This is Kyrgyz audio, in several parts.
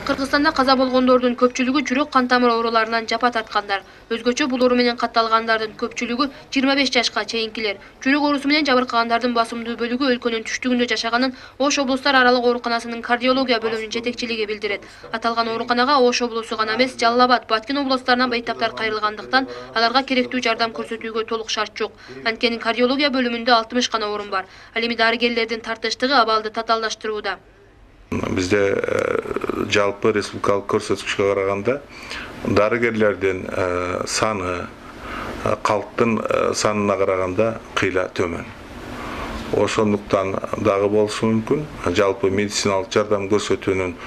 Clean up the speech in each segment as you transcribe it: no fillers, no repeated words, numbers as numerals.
Кыргызстанда каза болгондордун көпчүлүгү жүрөк кан тамыр ооруларынан жапа тарткандар. Өзгөчө бул оору менен катталгандардын көпчүлүгү 25 жашка чейинкилер. Жүрөк оорусу менен жабыркагандардын басымдуу бөлүгү өлкөнүн түштүгүндө жашаганын Ош облустар аралык ооруканасынын кардиология бөлүмүнүн жетекчилиги билдирет. Аталган ооруканага Ош облусу гана эмес, Жалал Абад, Баткен облустарынан бейтаптар кайрылгандыктан аларга керектүү жардам көрсөтүүгө толук шарт жок. Анткени кардиология бөлүмүндө 60 гана орун бар. Ал эми дарыгерлердин тартыштыгы абалды татаалдаштырууда. Бизде жалпы республикалык көрсөткүчкө караганда дарыгерлердин саны калктын санына караганда кыйла төмөн. Ошондуктан дагы болушу мүмкүн, жалпы медициналык жардам көрсөтүүнүн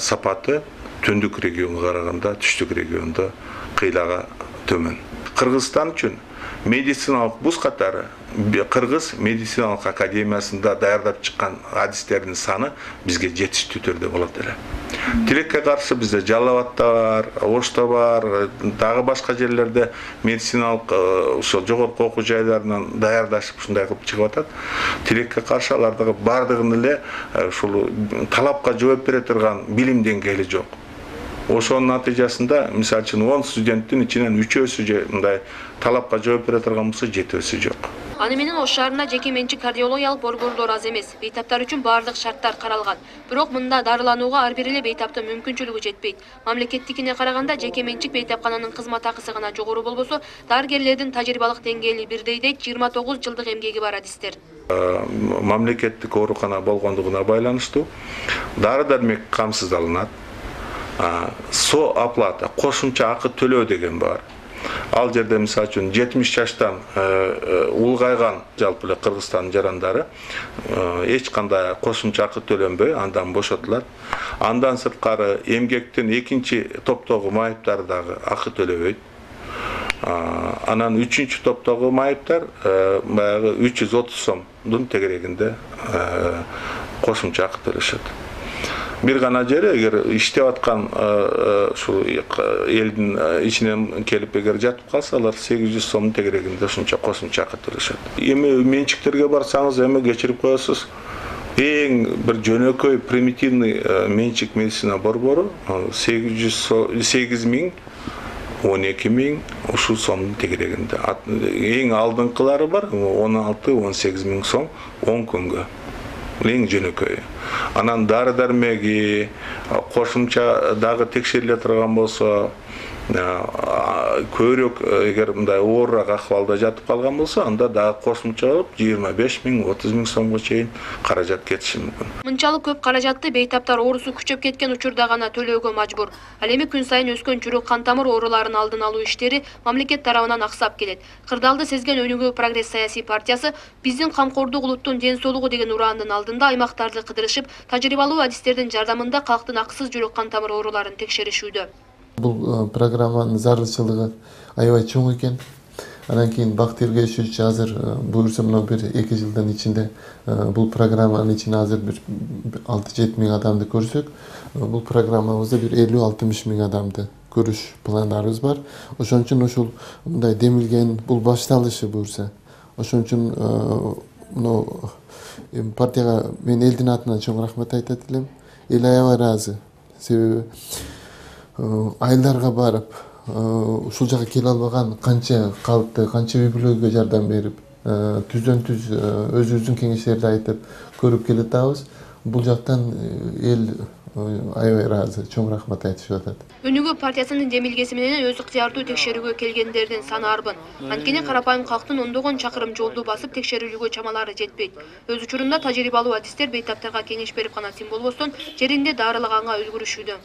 сапаты түндүк регионго караганда түштүк региондо кыйлага төмөн. Кыргызстан үчүн медициналык вуз катары Кыргыз медициналык академиясында даярдап чыккан адистердин саны бизге жетиштүү түрдө болот эле. Тилекке каршы бизде Жалал Абадта бар, Ошто бар, дагы башка жерлерде медициналык ошо жогорку окуу жайларынан даярдашып ушундай кылып чыгып атат. Тилекке каршы алардагы бардыгын эле ушул талапка жооп бере турган билим деңгээли жок. Ошонун натыйжасында, мисалы үчүн 10 студенттин ичинен 3-өсү мындай талапка жооп бере турган болсо, 7-өсү жок. Аны менен Ош шаарында жеке менчик кардиологиялык борборлор аз эмес. Бейтаптар үчүн баардык шарттар каралган. Бирок мында дарыланууга ар бир эле бейтаптын мүмкүнчүлүгү жетпейт. Мамлекеттикине караганда жеке менчик бейтапкананын кызмат акысы гана жогору болбосо, дарыгерлердин тажрыйбалык деңгээли бирдей 29 жылдык эмгеги бар адистер. Мамлекеттик оорукана болгондугуна байланыштуу дары-дармек камсыздалынат. Со оплата, кошумча акы төлөө деген бар. Ал жерде мисалы үчүн 70 жаштан улгайган жалпы эле Кыргызстандын жарандары эч кандай кошумча акы төлөнбөй андан бошотулат. Андан сырткары эмгектин экинчи топтогу майыптары дагы акы төлөбөйт. Анан 3-чү топтогу майыптар баягы 330 сомдун тегерегинде кошумча акы төлөшөт. Бир гана жери эгер иштеп аткан ушул элдин ичинен келип эгер жатып калса, алар 800 сомдун тегерегинде ушунча кошумча акы төлөшөт. Эми менчиктерге барсаңыз, эми кечирип коесуз. Эң бир жөнөкөй примитивный менчик медицина борбору 8000 12.000 ушул сомдун тегерегинде. Эң алдыңкылары бар 16-18 миң сом 10 күнгө. Эң жөнөкөйү. Анан дары-дармеги, кошумча дагы текшериле турган болсо, көбүрөөк эгер мындай оорураак акыбалда жатып калган болсо, анда дагы кошумча болуп 25 миң, 30 миң сомго чейин каражат кетиши мүмкүн. Мынчалык көп каражатты бейтаптар оорусу күчөп кеткен учурда гана төлөөгө мажбур. Ал эми күн сайын өскөн жүрөк кан тамыр ооруларынын алдын алуу иштери мамлекет тарабынан аксап келет. Кырдаалды сезген Өнүгүү прогресс саясий партиясы биздин камкордук улуттун ден соолугу деген ураандын алдында аймактарды кыдырышып, тажрыйбалуу адистердин жардамында калктын акысыз жүрөк кан тамыр ооруларын текшеришүүдө. Бул программанын зарылчылыгы аябай чоң экен. Анан кийин бак тергөөчү азыр буюрса мына 1-2 жылдын ичинде бул программанын ичине азыр бир 6-7 миң адамды көрсөк, бул программабызда бир 50-60 миң адамды көрүш пландарыбыз бар. Ошон үчүн ушул мындай демилген бул башталышы буюрса. Ошон үчүн мына партияга мен элдин атынан чоң рахмат айтат элем. Эл аябай ыраазы. Себеби айылдарга барып, ушул жака келе албаган канча калкты, канча үй бүлөгө жардам берип, түздөн-түз өзүбүздүн кеңештерди айтып көрүп келатабыз. Бул жактан эл аябай ыраазы, чоң рахмат айтышып атат. Өнүгүү партиясынын демилгеси менен өз ыктыярдуу текшерүүгө келгендердин саны арбын. Анткени карапайым калктын ондогон чакырым жолду басып текшерилүүгө чамалары жетпейт. Өз учурунда тажрыйбалуу адистер бейтаптарга кеңеш берип гана тим болбостон, жеринде дарылаганга үлгүрүшүүдө.